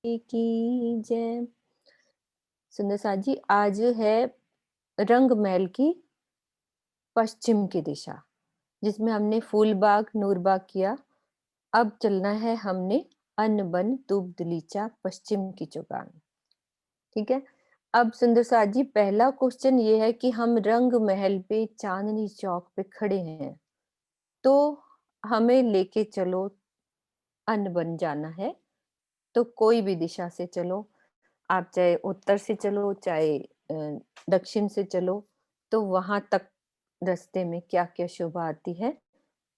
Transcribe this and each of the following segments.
की जय। सुंदर साथ जी, आज है रंग महल की पश्चिम की दिशा, जिसमें हमने फूलबाग नूरबाग किया। अब चलना है हमने अन्न बन तूप दलीचा पश्चिम की चौगान। ठीक है। अब सुंदर साथ जी, पहला क्वेश्चन ये है कि हम रंग महल पे चांदनी चौक पे खड़े हैं, तो हमें लेके चलो अन्न बन जाना है। तो कोई भी दिशा से चलो, आप चाहे उत्तर से चलो, चाहे दक्षिण से चलो, तो वहां तक रास्ते में क्या क्या शोभा आती है,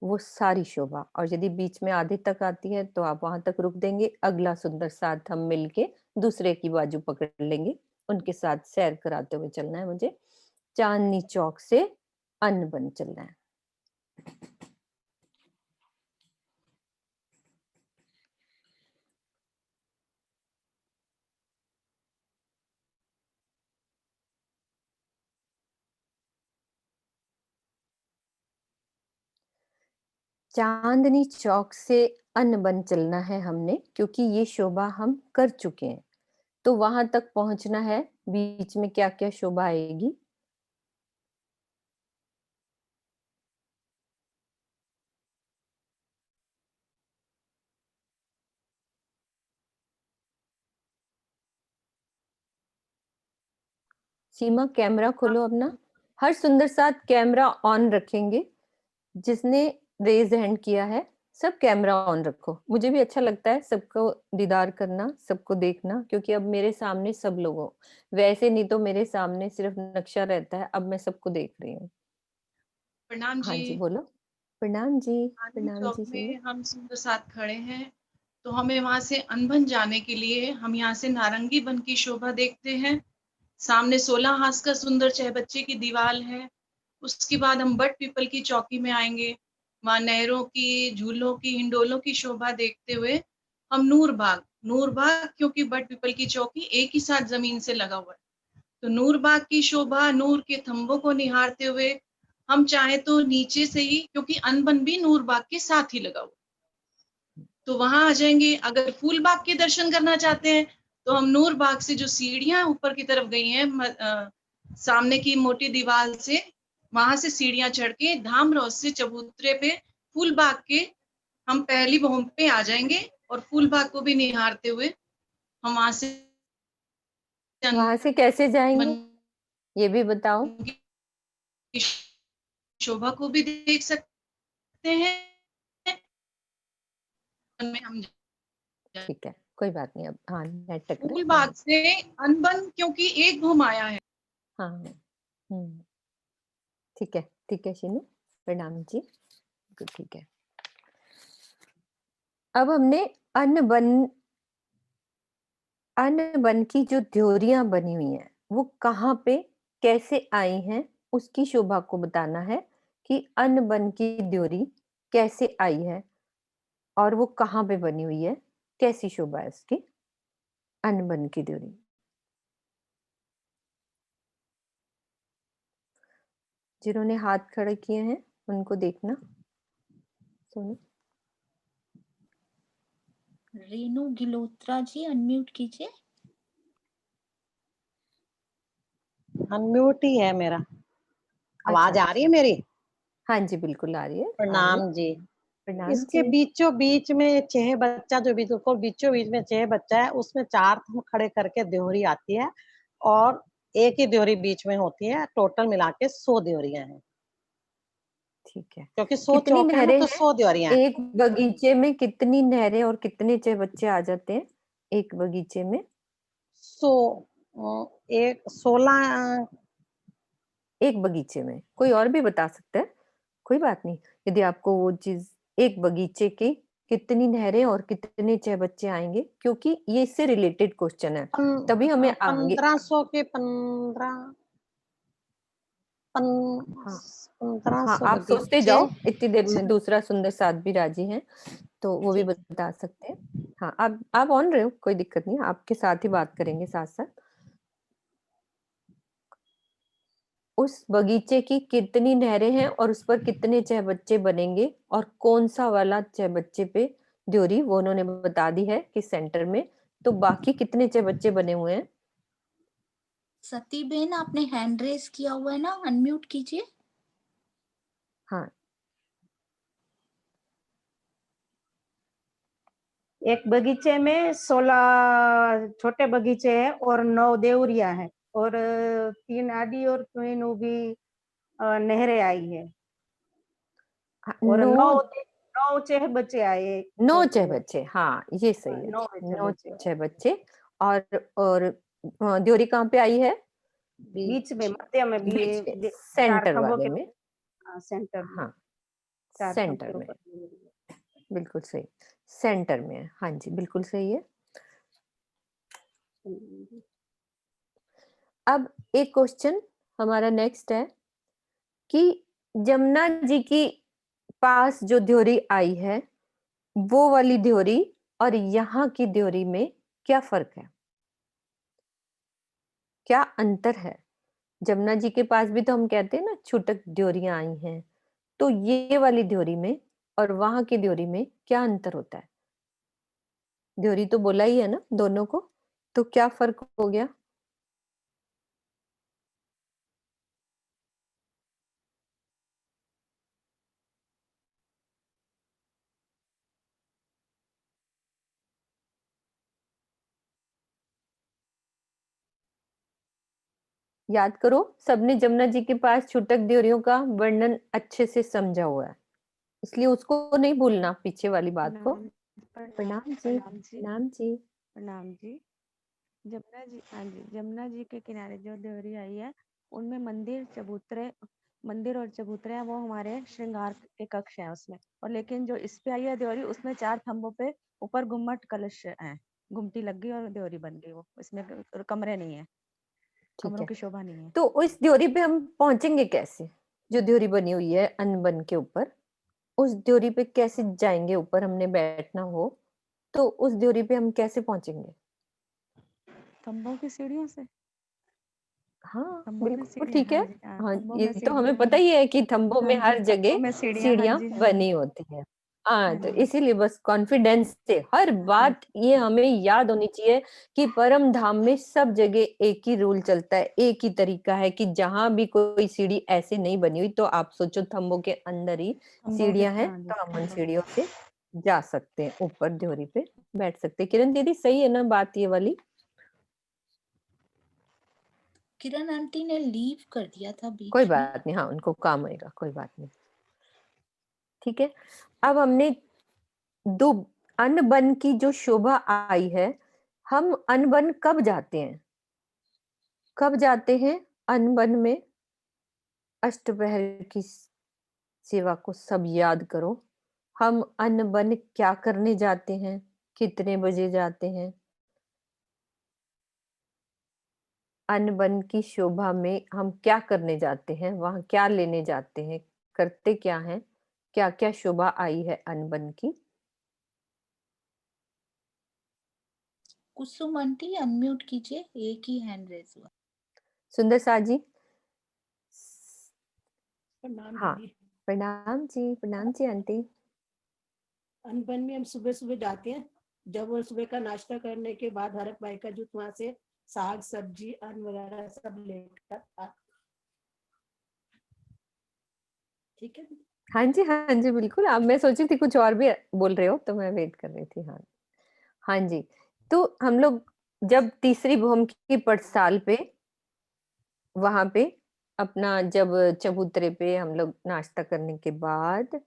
वो सारी शोभा। और यदि बीच में आधे तक आती है तो आप वहां तक रुक देंगे, अगला सुंदर साथ हम मिलके दूसरे की बाजू पकड़ लेंगे, उनके साथ सैर कराते हुए चलना है मुझे। चांदनी चौक से अन्न बन चलना है। चांदनी चौक से अन्न बन चलना है हमने, क्योंकि ये शोभा हम कर चुके हैं। तो वहां तक पहुंचना है, बीच में क्या क्या शोभा आएगी। सीमा, कैमरा खोलो अपना। हर सुंदर साथ कैमरा ऑन रखेंगे। जिसने रेज हैंड किया है, सब कैमरा ऑन रखो। मुझे भी अच्छा लगता है सबको दीदार करना, सबको देखना, क्योंकि अब मेरे सामने सब लोग हो। वैसे नहीं तो मेरे सामने सिर्फ नक्शा रहता है, अब मैं सबको देख रही हूँ। प्रणाम हाँ जी। जी, बोलो। प्रणाम जी। चांदनी प्रणाम चौक जी सीमा। में हम सुंदर साथ खड़े हैं। तो हमें वहां से अनबन जाने के लिए हम यहाँ से नारंगी वन की शोभा देखते हैं। सामने 16 हाथ का सुंदर चहबच्चे की दीवार है। उसके बाद हम बट पीपल की चौकी में आएंगे। वहां नहरों की, झूलों की, हिंडोलों की शोभा देखते हुए हम नूरबाग, नूरबाग क्योंकि बट पीपल की चौकी एक ही साथ जमीन से लगा हुआ है, तो नूरबाग की शोभा, नूर के थंबों को निहारते हुए हम चाहे तो नीचे से ही, क्योंकि अनबन भी नूरबाग के साथ ही लगा हुआ, तो वहां आ जाएंगे। अगर फूलबाग के दर्शन करना चाहते हैं तो हम नूरबाग से जो सीढ़ियां ऊपर की तरफ गई हैं, सामने की मोटी दीवार से, वहां से सीढ़ियां चढ़ के धाम रोड से चबूतरे पे फूलबाग के हम पहली भूमि पे आ जाएंगे, और फूलबाग को भी निहारते हुए हम वहां से वहां से कैसे मन जाएंगे, ये भी बताओ। की शोभा को भी देख सकते हैं। में हम ठीक है, कोई बात नहीं, अब हाँ नेट टकरा है, फूलबाग हाँ। से अनबन क्योंकि एक घूम आया है। हाँ। हम्म। ठीक है, ठीक है शीनू। प्रणाम जी। गुड, ठीक है। अब हमने अन्न बन अन्न बन की जो ध्योरियां बनी हुई हैं, वो कहाँ पे कैसे आई हैं, उसकी शोभा को बताना है कि अन्न बन की ध्योरी कैसे आई है और वो कहाँ पे बनी हुई है, कैसी शोभा है उसकी। अन्न बन की ध्योरी, जिन्होंने हाथ खड़े किए हैं उनको देखना। सोनू। रेनू गिलोत्रा जी, अनम्यूट कीजिए। अनम्यूट ही है मेरा। आवाज अच्छा आ रही अच्छा। है मेरी? हाँ जी, बिल्कुल आ रही है, आ रही है। प्रणाम जी। प्रणाम इसके जी। बीचों बीच में चेह बच्चा, जो बिल्कुल बीचों बीच में चेह बच्चा है, उसमें चार थंब खड़े करके देहरी आती है, और एक ही देहरी बीच में होती है। टोटल मिला के 100 देहरियां हैं, ठीक है। क्योंकि 100 कितनी चौक है ना, नहरें तो हैं 100 देहरियां हैं। एक बगीचे में, कितनी नहरें और कितने बच्चे आ जाते हैं एक बगीचे में? 100, एक 16। एक बगीचे में कोई और भी बता सकता है, कोई बात नहीं। यदि आपको वो चीज, एक बगीचे की कितनी नहरें और कितने बच्चे आएंगे, क्योंकि ये इससे रिलेटेड क्वेश्चन है, तभी हमें आगे। 1500 के 15, हाँ। पंद्रह हाँ, सौ आप सोचते बगीचे। जाओ, इतनी देर में दूसरा सुंदर साथ भी राजी हैं, तो वो भी ठीक। बता सकते हैं। हाँ, आप ऑन रहे हो, कोई दिक्कत नहीं, आपके साथ ही बात करेंगे साथ साथ। उस बगीचे की कितनी नहरें हैं और उस पर कितने चहबच्चे बनेंगे, और कौन सा वाला चहबच्चे पे ड्योरी, वो उन्होंने बता दी है कि सेंटर में तो बाकी कितने बच्चे बने हुए हैं? सती बहन, आपने हैंड रेस किया हुआ है ना, अनम्यूट कीजिए। हाँ, एक बगीचे में 16 छोटे बगीचे हैं और 9 देवरिया है और 3 आडी और 3 उभी नहरें आई है और 9 चह बच्चे आए। 9 बच्चे, हाँ ये सही है। 9 9 बच्चे और द्योरी कहाँ पे आई है? बीच में, मध्य में, बीच में, 4 सेंटर खंभों वाले के में। सेंटर में, हाँ, 4 खंभों सेंटर के में, ऊपर। बिल्कुल सही, सेंटर में है। हाँ जी, बिल्कुल सही है। अब एक क्वेश्चन हमारा नेक्स्ट है कि जमुना जी की पास जो द्योरी आई है, वो वाली द्योरी और यहाँ की द्योरी में क्या फर्क है? क्या अंतर है? जमुना जी के पास भी तो हम कहते हैं ना छूटक द्योरियां आई हैं, तो ये वाली द्योरी में और वहां की द्योरी में क्या अंतर होता है? द्योरी तो बोला ही है ना दोनों को, तो क्या फर्क हो गया? याद करो, सबने जमुना जी के पास छूटक द्योरियों का वर्णन अच्छे से समझा हुआ है, इसलिए उसको नहीं भूलना, पीछे वाली बात को। प्रणाम जी, प्रणाम जी। प्रणाम जी। जमुना जी, हाँ जी, जमुना जी के किनारे जो देवरी आई है, उनमें मंदिर और चबूतरे हैं, वो हमारे श्रृंगार के कक्ष हैं उसमें। और लेकिन जो इस पे आई है देवरी, उसमें 4 खंभों पे ऊपर गुम्मट कलश है, गुमटी लग गई और देवरी बन गई। वो इसमें कमरे नहीं है, ठीक कमरों है, की शोभा नहीं है। तो उस द्योरी पे हम पहुंचेंगे कैसे? जो द्योरी बनी हुई है अनबन के ऊपर, उस द्योरी पे कैसे जाएंगे? ऊपर हमने बैठना हो तो उस द्योरी पे हम कैसे पहुंचेंगे? खंभों की सीढ़ियों से। हाँ खंभों में बिल्कुल सीढ़ियाँ, ठीक है। हाँ जी, हाँ, हाँ, खंभों ये में तो हमें सीढ़ियाँ पता हैं। ही है कि थंबों हाँ में जी, हर जगह खंभों में सीढ़ियाँ, हाँ सीढ़ियां जी, हाँ जी, बनी होती है। हाँ, हाँ तो जी, इसीलिए बस कॉन्फिडेंस से हर हाँ जी, बात ये हमें याद होनी चाहिए कि परम धाम में सब जगह एक ही रूल चलता है, एक ही तरीका है कि जहां भी कोई सीढ़ी ऐसे नहीं बनी हुई तो आप सोचो थंबों के अंदर ही खंभों के, सीढ़ियां हैं, हाँ जी, तो हम उन खंभों। सीढ़ियों से जा सकते हैं, ऊपर द्योरी पे बैठ सकते हैं। किरण दीदी सही है ना बात ये वाली? किरण आंटी ने लीव कर दिया था कोई बीच में। बात नहीं, हाँ उनको काम होएगा, कोई बात नहीं। ठीक है, अब हमने दो अनबन की जो शोभा आई है, हम अनबन कब जाते हैं? कब जाते हैं अनबन में? अष्टपहर की सेवा को सब याद करो। हम अनबन क्या करने जाते हैं? कितने बजे जाते हैं? अनबन की शोभा में हम क्या करने जाते हैं? वहां क्या लेने जाते हैं? करते क्या हैं? क्या क्या शोभा आई है अनबन की? कुसुम आंटी अनम्यूट कीजिए, एक ही हैंड रेज हुआ। सुंदर सा जी। प्रणाम हाँ, दीदी। प्रणाम जी आंटी। अनबन में हम सुबह सुबह जाते हैं, जब वो सुबह का नाश्ता करने के बाद हरक भाई का जूत वहां से साग सब्जी अन्न वगैरह सब लेकर ठीक है। हाँ जी बिल्कुल। अब मैं सोची थी कुछ और भी बोल रहे हो तो मैं वेट कर रही थी। हाँ, हाँ जी। तो हम लोग जब तीसरी भूमि की पड़साल पे, वहां पे अपना जब चबूतरे पे हम लोग नाश्ता करने के बाद,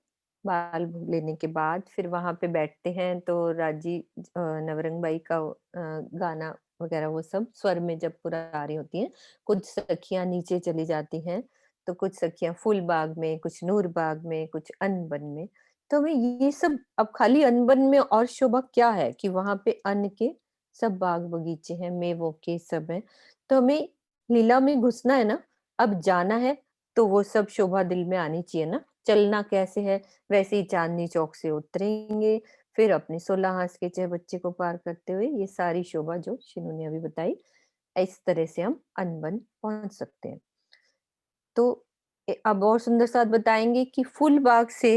बाल लेने के बाद फिर वहां पे बैठते हैं, तो राजी नवरंग बाई का गाना वगैरह वो सब स्वर में जब पूरा आ रही होती हैं, कुछ सखियां नीचे चली जाती हैं, तो कुछ सखियां फूल बाग में, कुछ नूर बाग में, कुछ अनबन में। तो हमें ये सब, अब खाली अनबन में और शोभा क्या है कि वहां पे अन्न के सब बाग बगीचे हैं, मेवों के सब हैं। तो हमें लीला में घुसना है ना, अब जाना है, तो वो सब शोभा दिल में आनी चाहिए ना। चलना कैसे है? वैसे ही चांदनी चौक से उतरेंगे, फिर अपने 16 हाथ के चह बच्चे को पार करते हुए ये सारी शोभा जो शिनू ने अभी बताई, इस तरह से हम अनबन पहुंच सकते हैं। तो अब और सुंदर साथ बताएंगे कि फूल बाग से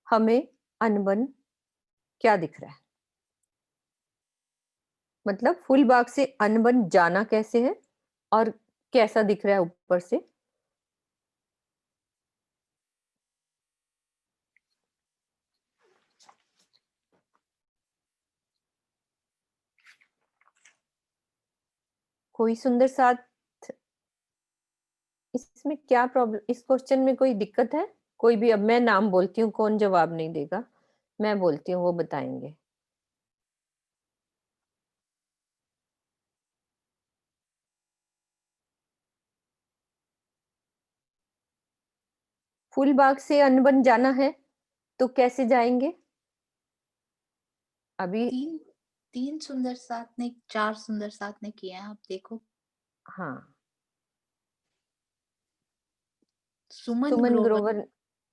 हमें अनबन क्या दिख रहा है? मतलब फूलबाग से अनबन जाना कैसे है और कैसा दिख रहा है ऊपर से? कोई सुंदर साथ, इसमें क्या प्रॉब्लम, इस क्वेश्चन में कोई दिक्कत है? कोई भी, अब मैं नाम बोलती हूँ, कौन जवाब नहीं देगा, मैं बोलती हूँ वो बताएंगे। फूलबाग से अनबन जाना है तो कैसे जाएंगे? अभी तीन तीन सुंदर साथ ने 4 सुंदर साथ ने किया है, आप देखो। हाँ, सुमन सुमन ग्रोवर। ग्रोवर।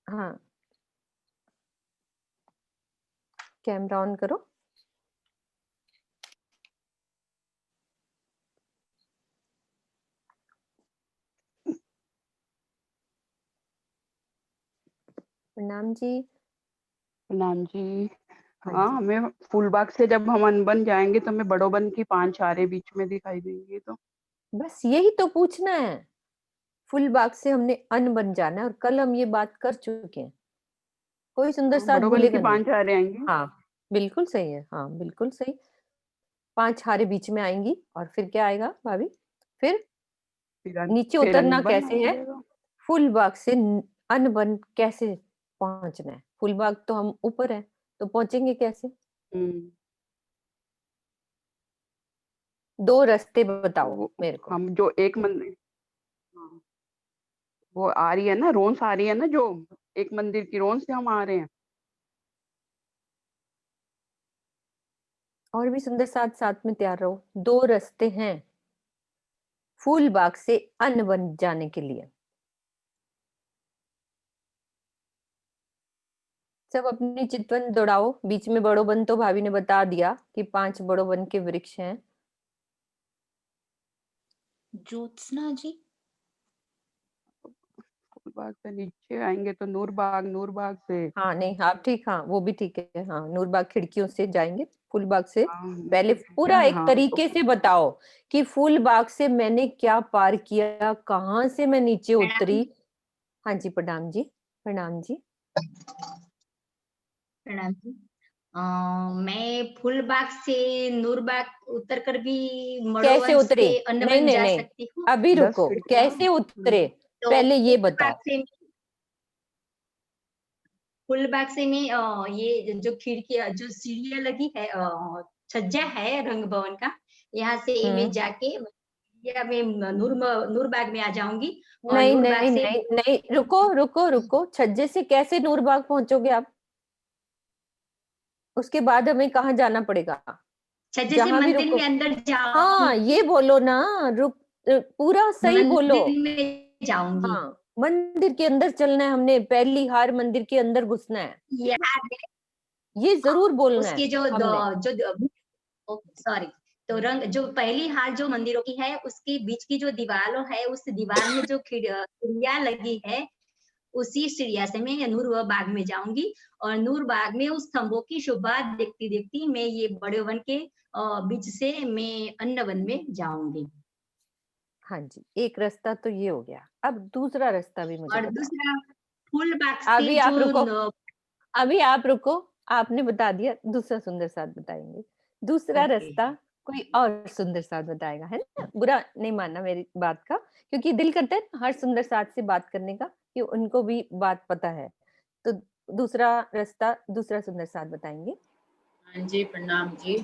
हाँ, कैमरा ऑन करो। प्रणाम जी। प्रणाम जी। हाँ हाँ, जी, हमें फूलबाग से जब हम अनबन जाएंगे तो हमें बड़ोबन की 5 छारे बीच में दिखाई देंगी। तो बस यही तो पूछना है। फूलबाग से हमने अनबन जाना है और कल हम ये बात कर चुके हैं। कोई सुंदर साथ बड़ोबन की भूलेगा नहीं। 5 छारे आएंगी। हाँ, बिल्कुल सही है, हाँ बिल्कुल सही। 5 हारे बीच में आएंगी और फिर क्या आएगा भाभी? फिर नीचे फिर उतरना अनबन कैसे आ है? जाएगा। फूलबाग से अनबन कैसे पहुंचना है? फूलबाग तो हम ऊपर है, तो पहुंचेंगे कैसे? हम्म, 2 रास्ते बताओ वो मेरे को। हम जो एक मंदिर, हाँ, वो आ रही है ना, रोन्स आ रही है ना, जो एक मंदिर की रोन्स से हम आ रहे हैं। और भी सुंदर साथ साथ में तैयार रहो। 2 रास्ते हैं फूलबाग से अनबन जाने के लिए। सब अपनी चितवन दौड़ाओ। बीच में बड़ोबन तो भाभी ने बता दिया कि 5 बड़ोबन के वृक्ष हैं। ज्योत्सना जी। फूलबाग से नीचे आएंगे तो नूरबाग, नूरबाग से हाँ नहीं, आप ठीक, हाँ वो भी ठीक है। हाँ, नूरबाग खिड़कियों से जाएंगे फूलबाग से। हाँ, पहले क्या पूरा एक हाँ तो तरीके से बताओ कि फूलबाग से मैंने क्या पार किया, कहाँ से मैं नीचे प्रणाम। उतरी। हाँ जी, प्रणाम जी। प्रणाम जी। प्रणाम जी। मैं फूलबाग से नूरबाग उतर कर भी कैसे मड़ोवन उतरे? से नहीं अन्नवन नहीं जा नहीं, सकती हूँ। अभी 10 रुको। खिड़कियां। कैसे उतरे तो पहले ये बताओ। फूलबाग से मैं ये जो खिड़कियां जो सीढ़ियां लगी है, छज्जा है रंग भवन का, यहाँ से मैं जाके या मैं नूरबाग में आ जाऊंगी। और नहीं नूरबाग नहीं से नहीं नहीं, रुको रुको रुको। छज्जे से कैसे नूरबाग पहुंचोगे आप? उसके बाद हमें कहाँ जाना पड़ेगा? छज्जे से जहां भी मंदिर रुको। में अंदर जाऊंगी। हाँ ये बोलो ना। पूरा सही बोलो। मंदिर में जाऊंगी। हाँ, मंदिर के अंदर चलना है हमने। पहली हार मंदिर के अंदर घुसना है, यहाँ ये जरूर बोलना है उसके जो हमने। सॉरी, तो रंग जो पहली हार जो मंदिरों की है उसके बीच की जो दीवारों है, उस दीवार में जो सीढ़ियां लगी है, उसी सीढ़िया से मैं नूर बाग में जाऊंगी। और नूर बाग में उस स्तंभों की शोभा देखती देखती मैं ये बड़े वन के बीच से मैं अन्य वन में जाऊंगी। हाँ जी, एक रास्ता तो ये हो गया। अब दूसरा रास्ता भी मुझे और बताओ। दूसरा फूल बाग से अभी आप जो रुको, अभी आप रुको। आपने बता दिया, दूसरा सुंदर साथ बताएंगे। दूसरा ओके। रास्ता कोई और सुंदर साथ बताएगा, है ना? बुरा नहीं मानना मेरी बात का, क्योंकि दिल करता है ना हर सुंदर साथ से बात करने का, कि उनको भी बात पता है। तो दूसरा रास्ता, दूसरा सुंदर साथ बताएंगे। हाँ जी, प्रणाम जी।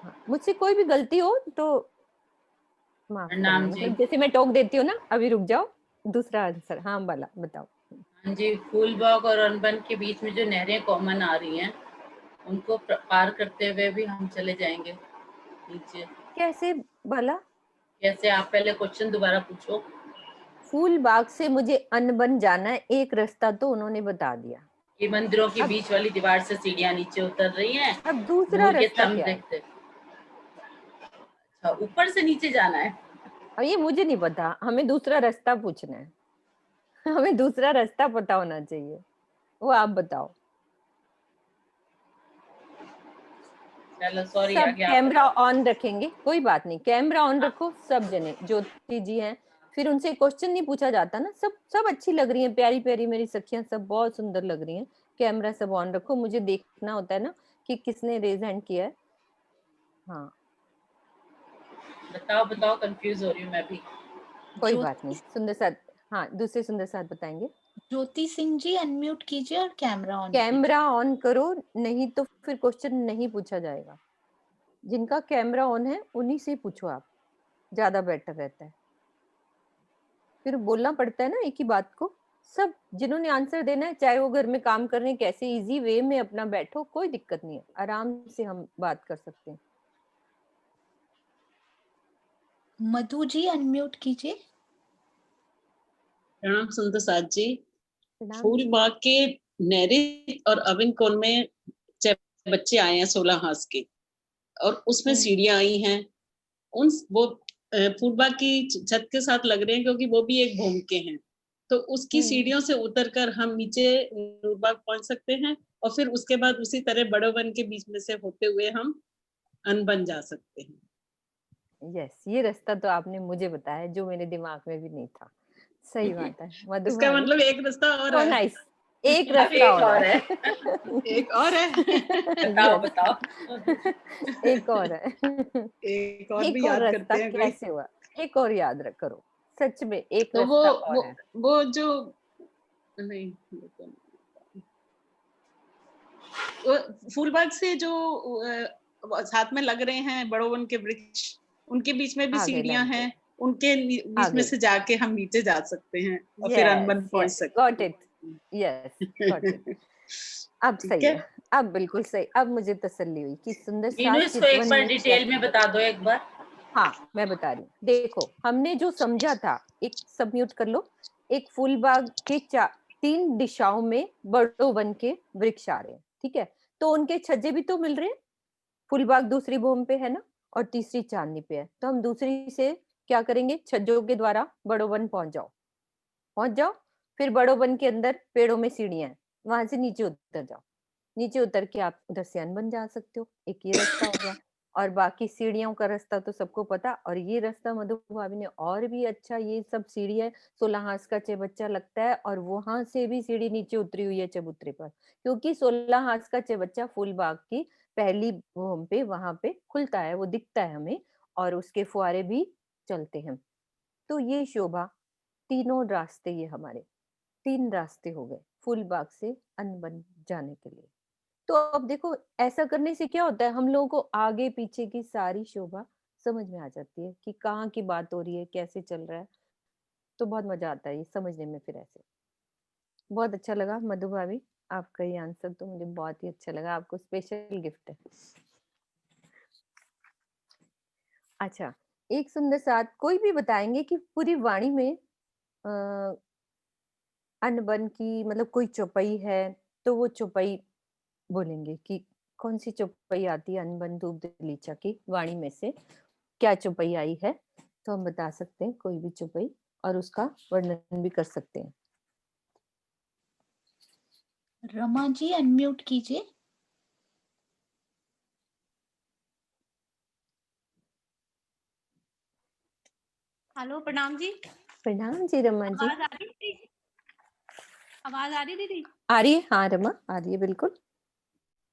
हाँ, मुझसे कोई भी गलती हो तो माफ करना। प्रणाम जी। मतलब जैसे मैं टोक देती हूँ ना, अभी रुक जाओ। दूसरा आंसर, हाँ वाला बताओ। हाँ जी, फूलबाग और अनबन के बीच में जो नहरें कॉमन आ रही हैं, उनको पार करते हुए भी हम चले जाएंगे नीचे। कैसे भला? कैसे? आप पहले क्वेश्चन दोबारा पूछो। फूलबाग से मुझे अनबन जाना है, एक रास्ता तो उन्होंने बता दिया। ये मंदिरों के अब बीच वाली दीवार से सीढ़ियां नीचे उतर रही हैं। अब दूसरा नूर के रास्ता स्तंभ क्या है? देखते। अच्छा, ऊपर से नीचे जाना है। अब ये मुझे नहीं पता, हमें दूसरा रास्ता पूछना है। हमें दूसरा रास्ता पता होना चाहिए, वो आप बताओ। चलो सॉरी, सब आगे आप कैमरा बताओ। ऑन रखेंगे, कोई बात नहीं, कैमरा ऑन रखो सब जने। ज्योति जी हैं, फिर उनसे क्वेश्चन नहीं पूछा जाता ना। सब सब अच्छी लग रही हैं, प्यारी प्यारी मेरी सखियां, सब बहुत सुंदर लग रही हैं। कैमरा सब ऑन रखो, मुझे देखना होता है ना कि किसने रेज हैंड किया है। हाँ बताओ बताओ, कंफ्यूज हो रही हूँ मैं भी। कोई बात नहीं। सुंदर साथ, हाँ दूसरे सुंदर साथ बताएंगे। ज्योति सिंह जी अनम्यूट कीजिए और कैमरा ऑन कैमरा ऑन करो, नहीं तो फिर क्वेश्चन नहीं पूछा जाएगा। जिनका कैमरा ऑन है उन्हीं से पूछो, आप ज्यादा बेटर रहता है। फिर बोलना पड़ता है ना एक ही बात को। सब जिन्होंने आंसर देना है, चाहे वो घर में काम कर रहे हैं, कैसे इजी वे में अपना बैठो, कोई दिक्कत नहीं है, आराम से हम बात कर सकते हैं। मधु जी अनम्यूट कीजिए। प्रणाम सुंदर साथ जी। प्रणाम फूल जी। बाग के नैरित और अविन कोन में बच्चे आए हैं 16 हाथ के, और उसमें सीढ़ियां आई हैं। उन वो फूल बाग की छत के साथ लग रहे हैं, क्योंकि वो भी एक भूमि के हैं। तो उसकी सीढ़ियों से उतरकर हम नीचे नूरबाग पहुंच सकते हैं, और फिर उसके बाद उसी तरह बड़ो वन के बीच में से होते हुए हम अनबन जा सकते हैं। यस, ये रास्ता तो आपने मुझे बताया, जो मेरे दिमाग में भी नहीं था। सही बात है मधु इसका भाभी। मतलब एक रास्ता और So है। nice. एक अब रास्ता एक और और है। एक और है। बताओ Yes. बताओ। एक और है। एक और एक भी और याद रास्ता करते हैं कोई। कैसे हुआ, एक और याद करो, सच में एक तो रास्ता और है। वो जो नहीं, वो फूलबाग से जो साथ में लग रहे हैं बड़ो वन के वृक्ष, उनके बीच में भी आ गई सीढ़ियां लाइन पे, हैं। उनके आ बीच में गई। से जाके हम नीचे जा सकते हैं और फिर अनबन यस पहुंच यस, सकते got it. Yes got it. अब ठीक सही है। है, अब बिल्कुल सही। अब मुझे तसल्ली हुई कि सुंदर मीनू, साथ इसको एक चितवन बार में डिटेल में बता दो एक बार। हाँ मैं बता रही हूँ। देखो हमने जो समझा था, एक सब म्यूट कर लो। एक फूलबाग के 3 दिशाओं में बड़ो वन के वृक्ष आ रहे हैं, ठीक है। तो उनके छज्जे भी तो मिल रहे हैं। फूलबाग दूसरी भूमि पे है ना, और तीसरी चांदनी पे है। तो हम दूसरी से क्या करेंगे, छज्जों के द्वारा बड़ो वन पहुंच जाओ, पहुंच जाओ। फिर बड़ो वन के अंदर पेड़ों में सीढ़ियां हैं, वहां से नीचे उतर जाओ। नीचे उतर के आप उधर से अनबन जा सकते हो, एक ये रास्ता हो गया। और बाकी सीढ़ियों का रास्ता तो सबको पता। और ये रास्ता मधु भाभी ने और भी अच्छा, ये सब सीढ़ी है 16 हाथ का चबच्चा लगता है, और वहां से भी सीढ़ी नीचे उतरी हुई है चबूतरे पर, क्योंकि 16 हाथ का चबच्चा फूलबाग की पहली भूमि पे वहां पे खुलता है, वो दिखता है हमें, और उसके फुहारे भी चलते हैं। तो ये शोभा, तीनों रास्ते, ये हमारे 3 रास्ते हो गए फूलबाग से अनबन जाने के लिए। तो अब देखो ऐसा करने से क्या होता है, हम लोगों को आगे पीछे की सारी शोभा समझ में आ जाती है कि कहाँ की बात हो रही है, कैसे चल रहा है। तो बहुत मजा आता है ये समझने में। फिर ऐसे बहुत अच्छा लगा मधु भाभी, आपका ये आंसर तो मुझे बहुत ही अच्छा लगा। आपको स्पेशल गिफ्ट है। अच्छा, एक सुंदर साथ कोई भी बताएंगे कि पूरी वाणी में अनबन की मतलब कोई चौपाई है, तो वो चौपाई बोलेंगे कि कौन सी चौपाई आती है अनबन धूप दलीचा की वाणी में से, क्या चौपाई आई है। तो हम बता सकते हैं कोई भी चौपाई, और उसका वर्णन भी कर सकते हैं। रमा जी अनम्यूट कीजिए। हेलो, प्रणाम जी। प्रणाम जी रमा जी। आवाज आ रही थी? आवाज आ रही दीदी? आ रही है, हाँ रमा आ रही है बिल्कुल।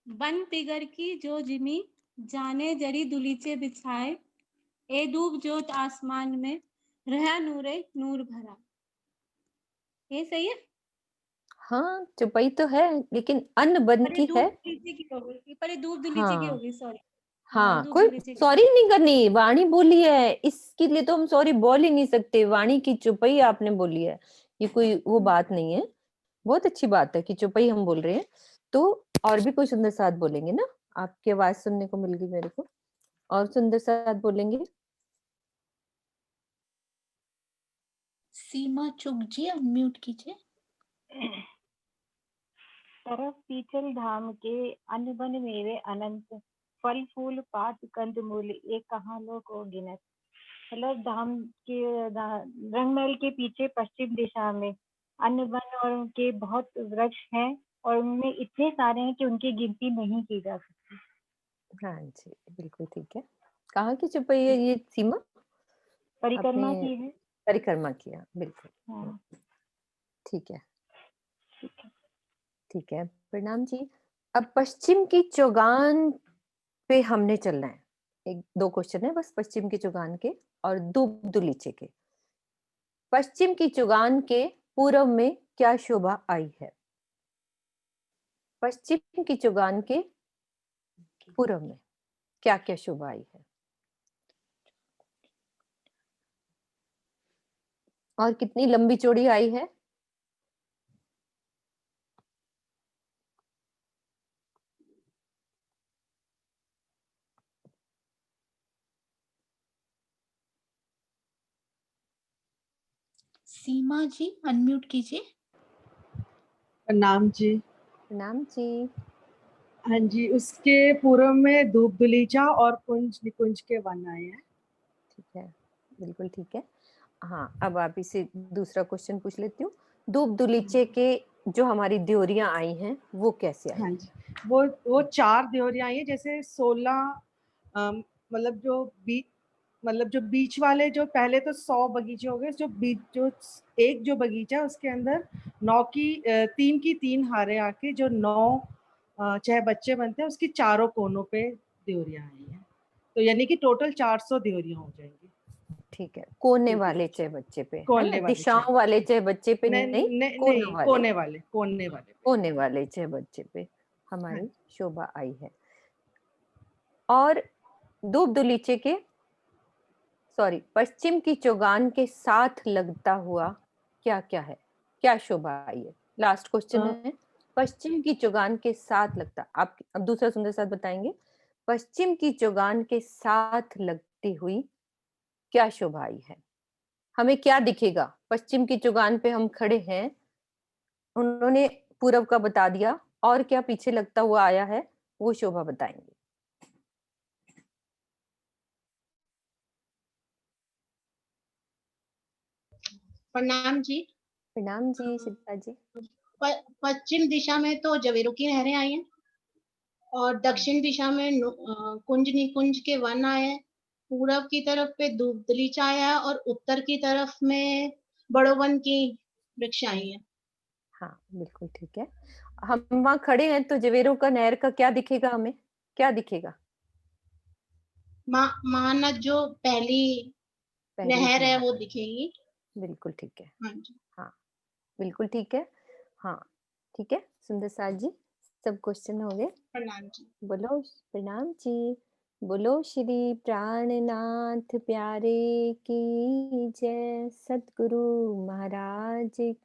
बन पिगर की जो जिमी, जाने जरी दुलीचे बिछाए, ए धूप जोत आसमान में, रहा नूरे नूर भरा। ये सही है? हाँ चौपाई तो है, लेकिन अनबन अरे की धूप है। दलीचे की हो गई, पर धूप दलीचे की हो हाँ गई, सॉरी। हाँ, हाँ, धूप कोई दलीचे की। सॉरी नहीं करनी, वाणी बोली है इसके लिए तो हम सॉरी बोल ही नहीं सकते। वाणी की चौपाई आपने बोली है, ये कोई वो बात नहीं है। बहुत अच्छी बात है कि चौपाई हम बोल रहे हैं। तो और भी कोई सुंदर साथ बोलेंगे ना, आपकी आवाज सुनने को मिल गई मेरे को। और सुंदर साथ बोलेंगे। सीमा चुग जी अनम्यूट कीजिए। तरफ पीछल धाम के अन्न बन मेवे अनंत, फल फूल पात कंद मूल एक कहानों को गिनत। मतलब धाम के रंगमहल के पीछे पश्चिम दिशा में अन्न बन और उनके बहुत वृक्ष हैं, और उनमें इतने सारे हैं कि उनकी गिनती नहीं की जा सकती। हाँ जी, बिल्कुल ठीक है। कहाँ की चुपई है ये सीमा? परिक्रमा आपने की है। परिक्रमा किया, बिल्कुल। हाँ ठीक है, ठीक है। ठीक है। प्रणाम जी। अब पश्चिम की चौगान पे हमने चलना है। 1-2 क्वेश्चन है बस पश्चिम की चौगान के और दूब दुलीचे के। पश्चिम की चौगान के पूर्व में क्या शोभा आई है? पश्चिम की चौगान के पूर्व में क्या-क्या शोभा आई है? और कितनी लंबी चौड़ी आई है? सीमा जी अनम्यूट कीजिए। प्रणाम जी। प्रणाम जी। हाँ जी, उसके पूर्व में धूप दुलीचा और कुंज निकुंज के वन आए हैं। ठीक है, बिल्कुल ठीक है। हाँ, अब आप इसे दूसरा क्वेश्चन पूछ लेती हूँ। दूब दुलीचे के जो हमारी द्योरियां आई हैं, वो कैसे आई हाँ हैं? जी, वो 4 द्योरियां आई हैं, जैसे 16 मतलब जो बीच वाले, जो पहले तो 100 बगीचे हो गए, जो एक जो बगीचा है उसके अंदर 3 की 3 हारे आके जो 9 चाहे बच्चे बनते हैं, उसकी चारों कोनों पे द्योरियां आई हैं। तो यानी कि टोटल 400 द्योरियां हो जाएंगी। ठीक है, कोने दूब वाले दुलीचे। चाहे बच्चे पे, है ना? कोने वाले चाहे दिशाओं वाले चाहे बच्चे पे नहीं नहीं, नहीं कोनों नहीं, वाले, कोने वाले। कोने वाले चाहे बच्चे पे हाँ हमारी शोभा आई है। और दूब दुलीचे के पश्चिम की चौगान के साथ लगता हुआ क्या-क्या है? क्या शोभा आई है? लास्ट क्वेश्चन अ, है। पश्चिम की चौगान के साथ लगता आप अब दूसरा सुंदर साथ बताएंगे। पश्चिम की चौगान के साथ लगती हुई क्या शोभा आई है? हमें क्या दिखेगा? पश्चिम की चौगान पे हम खड़े हैं, उन्होंने पूरब का बता दिया और क्या पीछे लगता हुआ आया है, वो शोभा बताएंगे। प्रणाम जी। प्रणाम जी, शिल्पा जी। पश्चिम दिशा में तो जवेरू की नहरें आई हैं और दक्षिण दिशा में कुंज निकुंज के वन आए हैं। पूरब की तरफ पे दूब दलीचा आया है और उत्तर की तरफ में बड़ो वन की वृक्ष आई है। हाँ, बिल्कुल ठीक है। हम वहाँ खड़े हैं तो जवेरों का नहर का क्या दिखेगा हमें? क्या दिखेगा? महानद जो पहली पहली नहर है वो नहर। दिखेगी। बिल्कुल ठीक है। हाँ जी। हाँ, बिल्कुल ठीक है। हाँ, ठीक है। सुंदर साथ जी, सब क्वेश्चन हो गए। प्रणाम जी। बोलो प्रणाम जी। बोलो श्री प्राणनाथ प्यारे की जय। सतगुरु महाराज